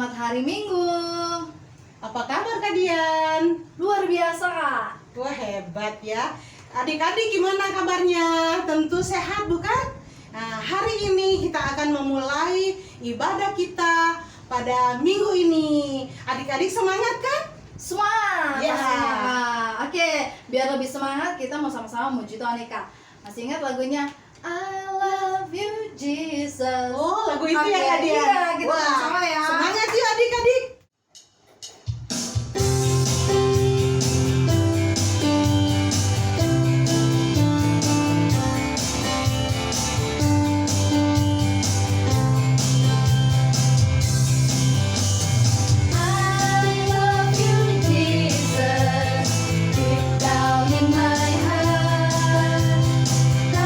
selamat hari Minggu. Apa kabar Kak Dian? Luar biasa, Kak. Wah, hebat ya. Adik-adik gimana kabarnya? Tentu sehat bukan? Nah, hari ini kita akan memulai ibadah kita pada minggu ini. Adik-adik semangat kan? Semangat. Ya. Pastinya. Oke, biar lebih semangat kita mau sama-sama muji Tuhan nih, Kak. Masih ingat lagunya I love you Jesus. Oh, lagu itu Oke, ya Kak Dian? iya, kita Wah, sama-sama ya. semangat yuk adik-adik. I love you Jesus, deep down in my heart. I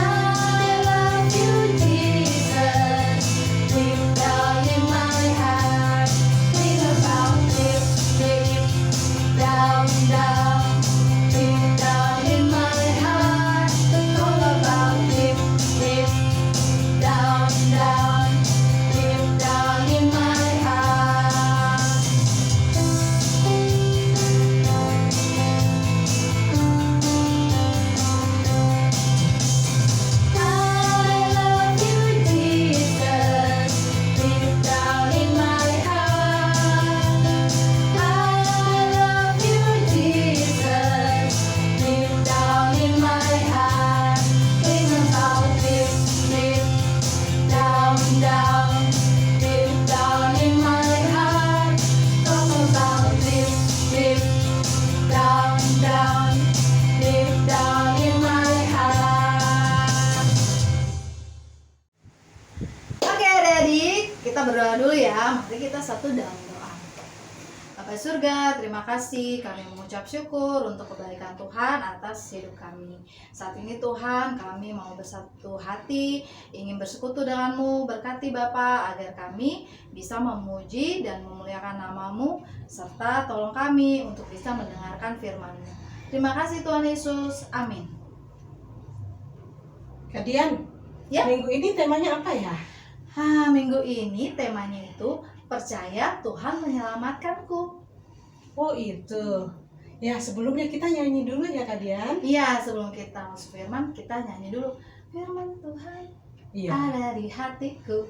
love you Jesus, deep down in my heart. Think about deep down, deep down in my heart. Talk about deep down, deep down in my heart. I love you, Jesus, deep down in my heart. I love you, Jesus, deep down in my heart. Think about deep down, deep down in my heart. Talk about deep down, deep down in my heart. Oke adik-adik, kita berdoa dulu ya. Mari kita satu dalam doa. Bapa surga, terima kasih kami mengucap syukur untuk kebaikan Tuhan atas hidup kami. Saat ini Tuhan, kami mau bersatu hati, ingin bersekutu denganmu. Berkati Bapa agar kami bisa memuji dan memuliakan nama-Mu, serta tolong kami untuk bisa mendengarkan firman-Mu. Terima kasih Tuhan Yesus, amin. Kak Dian, Ya. minggu ini temanya apa ya? Minggu ini temanya itu percaya Tuhan menyelamatkanku. Oh itu. Ya, sebelumnya kita nyanyi dulu ya Kak Dian. Iya, sebelum kita masuk firman, kita nyanyi dulu. Firman Tuhan Iya. ada di hatiku.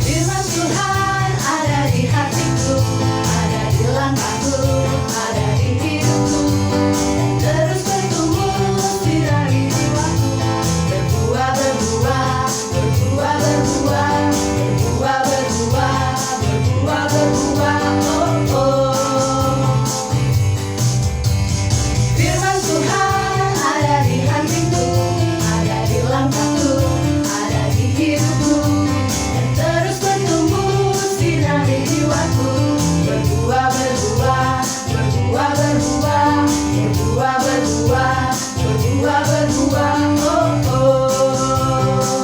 Firman Tuhan ada di hatiku, ada di langkahku, ada di hidupku, dan terus bertumbuh sinari jiwaku. Berbuah, berbuah, berbuah, berbuah, berbuah, berbuah, berbuah, berbuah, oh oh. Firman Tuhan ada di hatiku, ada di langkahku, ada di hidupku, dan terus bertumbuh sinari jiwaku. Berbuah, berbuah, berbuah, berbuah, berbuah, berbuah, berbuah, berbuah, oh oh.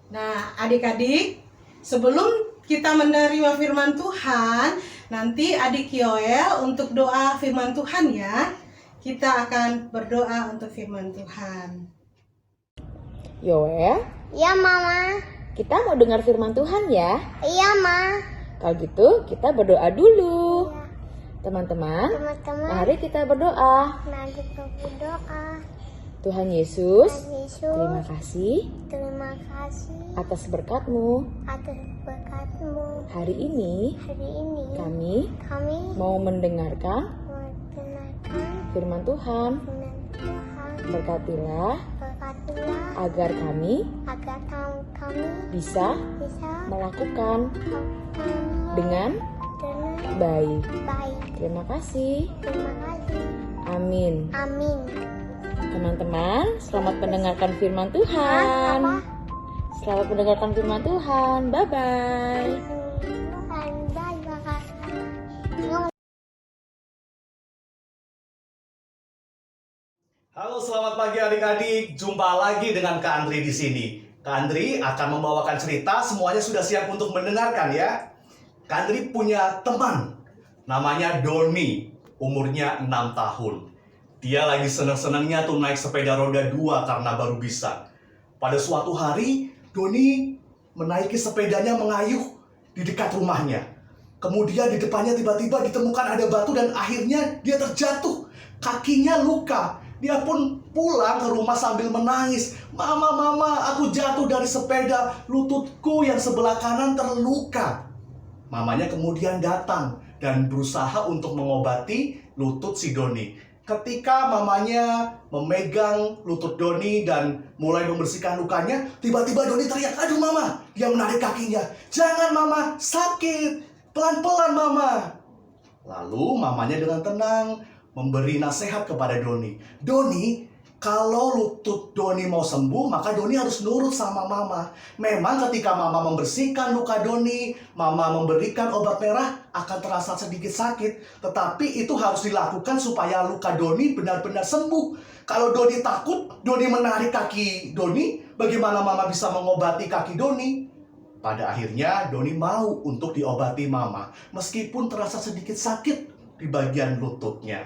Nah, adik-adik, sebelum kita menerima firman Tuhan, nanti adik Yoel untuk doa firman Tuhan ya. Kita akan berdoa untuk firman Tuhan. Yoel, Iya mama, kita mau dengar firman Tuhan ya. iya ma, Kalau gitu kita berdoa dulu. iya. Teman-teman, Teman-teman, mari kita berdoa. mari kita berdoa. Tuhan Yesus, Tuhan Yesus, terima kasih terima kasih atas berkat-Mu. atas berkat-Mu. Hari ini Hari ini kami kami mau mendengarkan mendengarkan firman Tuhan. firman Tuhan. Berkatilah Berkatilah agar kami agar kami bisa bisa melakukan melakukan dengan dengan baik. baik. Terima kasih. Terima kasih. Amin. Amin. Teman-teman, selamat mendengarkan firman Hah, Tuhan. apa? Selamat mendengarkan firman Tuhan. Bye-bye. Tuhan, bye-bye. Halo, selamat pagi adik-adik. Jumpa lagi dengan Kak Andri di sini. Kak Andri akan membawakan cerita. Semuanya sudah siap untuk mendengarkan ya. Kak Andri punya teman. Namanya Doni, umurnya 6 tahun. Dia lagi seneng-senengnya tuh naik sepeda roda 2 karena baru bisa. Pada suatu hari, Doni menaiki sepedanya mengayuh di dekat rumahnya. Kemudian di depannya tiba-tiba ditemukan ada batu dan akhirnya dia terjatuh. Kakinya luka. Dia pun pulang ke rumah sambil menangis. Mama, aku jatuh dari sepeda. Lututku yang sebelah kanan terluka. Mamanya kemudian datang dan berusaha untuk mengobati lutut si Doni. Ketika mamanya memegang lutut Doni dan mulai membersihkan lukanya, tiba-tiba Doni teriak, "Aduh mama!" Dia menarik kakinya. "Jangan mama, sakit! Pelan-pelan mama!" Lalu mamanya dengan tenang memberi nasihat kepada Doni. "Doni, kalau lutut Doni mau sembuh, maka Doni harus nurut sama mama. Memang ketika mama membersihkan luka Doni, mama memberikan obat merah, akan terasa sedikit sakit. Tetapi itu harus dilakukan supaya luka Doni benar-benar sembuh. Kalau Doni takut, Doni menarik kaki Doni, bagaimana mama bisa mengobati kaki Doni?" Pada akhirnya Doni mau untuk diobati mama, meskipun terasa sedikit sakit di bagian lututnya.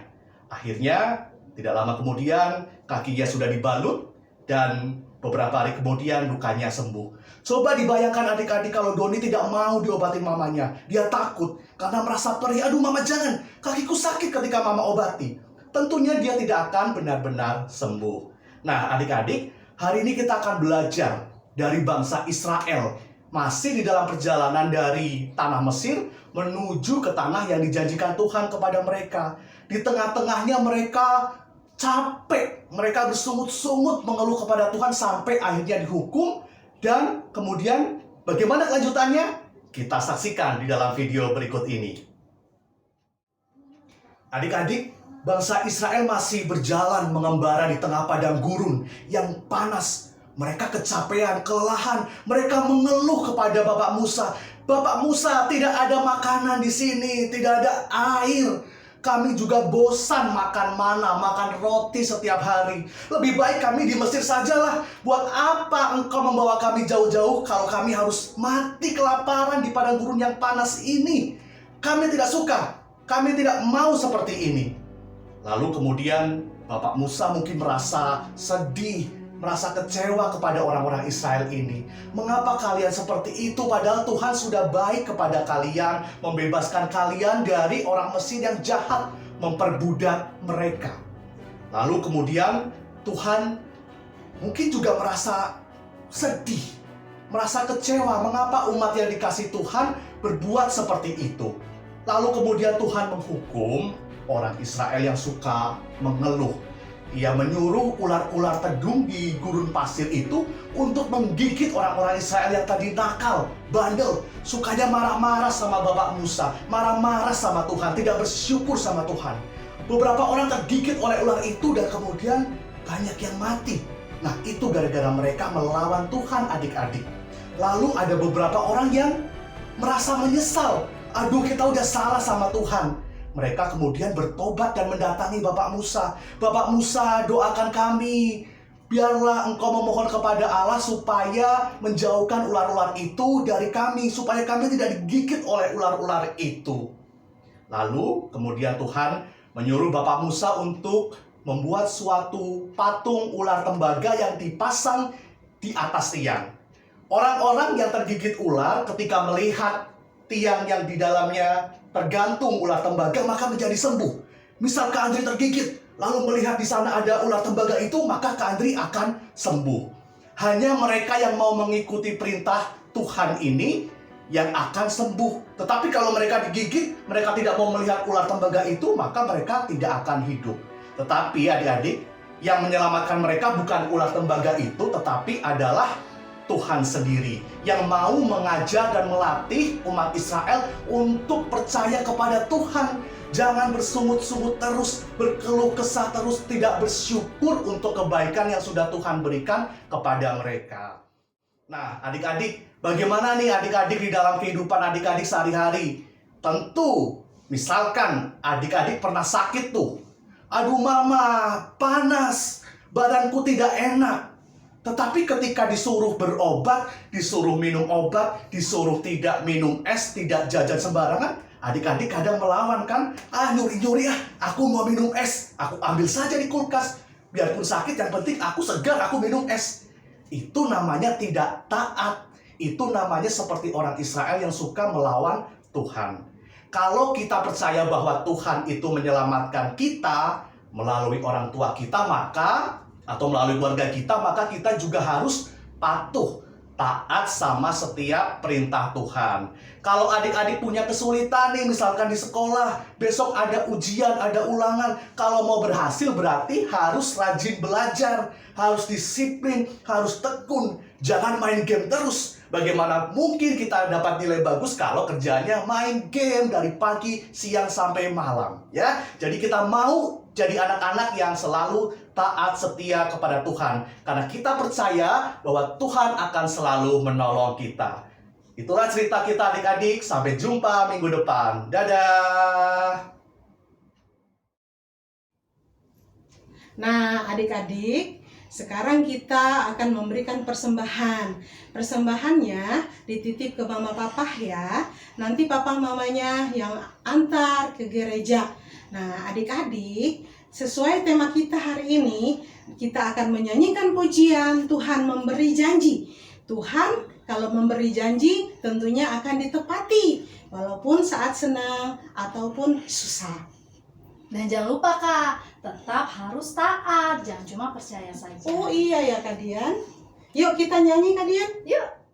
Akhirnya, tidak lama kemudian, kakinya sudah dibalut, dan beberapa hari kemudian lukanya sembuh. Coba dibayangkan adik-adik kalau Doni tidak mau diobati mamanya. Dia takut karena merasa perih. "Aduh mama jangan, kakiku sakit ketika mama obati." Tentunya dia tidak akan benar-benar sembuh. Nah adik-adik, hari ini kita akan belajar dari bangsa Israel. Masih di dalam perjalanan dari tanah Mesir menuju ke tanah yang dijanjikan Tuhan kepada mereka. Di tengah-tengahnya mereka capek, mereka bersungut-sungut mengeluh kepada Tuhan sampai akhirnya dihukum. Dan kemudian bagaimana kelanjutannya? Kita saksikan di dalam video berikut ini. Adik-adik, bangsa Israel masih berjalan mengembara di tengah padang gurun yang panas. Mereka kecapean, kelelahan. Mereka mengeluh kepada Bapak Musa. "Bapak Musa, tidak ada makanan di sini, tidak ada air. Kami juga bosan makan mana, makan roti setiap hari. Lebih baik kami di Mesir sajalah. Buat apa engkau membawa kami jauh-jauh kalau kami harus mati kelaparan di padang gurun yang panas ini? Kami tidak suka, kami tidak mau seperti ini." Lalu kemudian Bapak Musa mungkin merasa sedih, merasa kecewa kepada orang-orang Israel ini. "Mengapa kalian seperti itu padahal Tuhan sudah baik kepada kalian, membebaskan kalian dari orang Mesir yang jahat, memperbudak mereka?" Lalu kemudian Tuhan mungkin juga merasa sedih, merasa kecewa mengapa umat yang dikasih Tuhan berbuat seperti itu. Lalu kemudian Tuhan menghukum orang Israel yang suka mengeluh. Ia menyuruh ular-ular tedung di gurun pasir itu untuk menggigit orang-orang Israel yang tadi nakal, bandel, sukanya marah-marah sama Bapak Musa, marah-marah sama Tuhan, tidak bersyukur sama Tuhan. Beberapa orang tergigit oleh ular itu dan kemudian banyak yang mati. Nah, itu gara-gara mereka melawan Tuhan, adik-adik. Lalu ada beberapa orang yang merasa menyesal. "Aduh, kita udah salah sama Tuhan." Mereka kemudian bertobat dan mendatangi Bapak Musa. "Bapak Musa, doakan kami. Biarlah engkau memohon kepada Allah supaya menjauhkan ular-ular itu dari kami, supaya kami tidak digigit oleh ular-ular itu." Lalu kemudian Tuhan menyuruh Bapak Musa untuk membuat suatu patung ular tembaga yang dipasang di atas tiang. Orang-orang yang tergigit ular ketika melihat tiang yang di dalamnya tergantung ular tembaga maka menjadi sembuh. Misal Kak Andri tergigit, lalu melihat di sana ada ular tembaga itu, maka Kak Andri akan sembuh. Hanya mereka yang mau mengikuti perintah Tuhan ini yang akan sembuh. Tetapi kalau mereka digigit, mereka tidak mau melihat ular tembaga itu, maka mereka tidak akan hidup. Tetapi adik-adik, yang menyelamatkan mereka bukan ular tembaga itu, tetapi adalah Tuhan sendiri yang mau mengajar dan melatih umat Israel untuk percaya kepada Tuhan. Jangan bersungut-sungut terus, berkeluh kesah terus, tidak bersyukur untuk kebaikan yang sudah Tuhan berikan kepada mereka. Nah, adik-adik, bagaimana nih adik-adik di dalam kehidupan adik-adik sehari-hari? Tentu, misalkan adik-adik pernah sakit tuh. "Aduh mama, panas, badanku tidak enak." Tetapi ketika disuruh berobat, disuruh minum obat, disuruh tidak minum es, tidak jajan sembarangan, adik-adik kadang melawan kan? Nyuri-nyuri aku mau minum es. Aku ambil saja di kulkas. Biarpun sakit, yang penting aku segar, aku minum es. Itu namanya tidak taat. Itu namanya seperti orang Israel yang suka melawan Tuhan. Kalau kita percaya bahwa Tuhan itu menyelamatkan kita melalui orang tua kita, atau melalui keluarga kita, maka kita juga harus patuh, taat sama setiap perintah Tuhan. Kalau adik-adik punya kesulitan nih, misalkan di sekolah, besok ada ujian, ada ulangan, kalau mau berhasil berarti harus rajin belajar, harus disiplin, harus tekun, jangan main game terus. Bagaimana mungkin kita dapat nilai bagus kalau kerjanya main game dari pagi, siang, sampai malam, ya? Jadi kita mau jadi anak-anak yang selalu taat setia kepada Tuhan. Karena kita percaya bahwa Tuhan akan selalu menolong kita. Itulah cerita kita adik-adik. Sampai jumpa minggu depan. Dadah! Nah, adik-adik, sekarang kita akan memberikan persembahan. Persembahannya dititip ke mama papa ya. Nanti papa mamanya yang antar ke gereja. Nah, adik-adik, sesuai tema kita hari ini, kita akan menyanyikan pujian Tuhan memberi janji. Tuhan kalau memberi janji tentunya akan ditepati, walaupun saat senang ataupun susah. Dan jangan lupa Kak, tetap harus taat, jangan cuma percaya saja. Oh iya ya Kak Dian. Yuk kita nyanyi Kak Dian. Yuk.